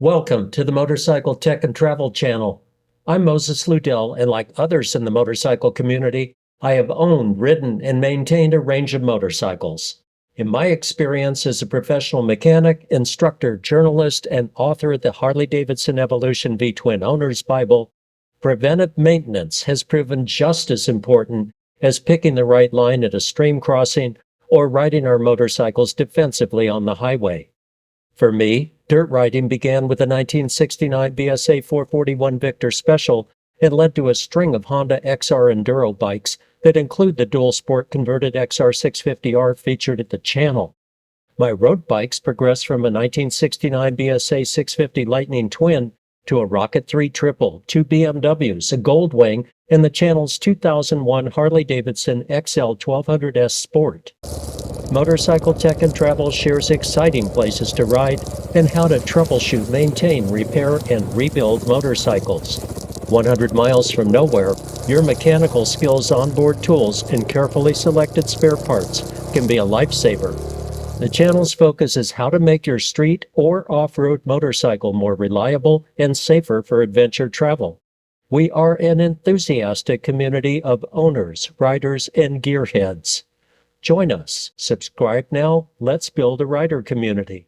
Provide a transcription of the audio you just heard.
Welcome to the Motorcycle Tech and Travel channel. I'm Moses Ludel, and like others in the motorcycle community, I have owned, ridden, and maintained a range of motorcycles. In my experience as a professional mechanic, instructor, journalist, and author of the Harley-Davidson Evolution V-Twin Owner's Bible, preventive maintenance has proven just as important as picking the right line at a stream crossing or riding our motorcycles defensively on the highway. For me, dirt riding began with the 1969 BSA 441 Victor Special and led to a string of Honda XR Enduro bikes that include the dual sport converted XR 650R featured at the channel. My road bikes progressed from a 1969 BSA 650 Lightning Twin to a Rocket 3 Triple, two BMWs, a Goldwing, and the channel's 2001 Harley-Davidson XL 1200S Sport. Motorcycle Tech and Travel shares exciting places to ride and how to troubleshoot, maintain, repair, and rebuild motorcycles. 100 miles from nowhere, your mechanical skills, onboard tools, and carefully selected spare parts can be a lifesaver. The channel's focus is how to make your street or off-road motorcycle more reliable and safer for adventure travel. We are an enthusiastic community of owners, riders, and gearheads. Join us. Subscribe now. Let's build a rider community.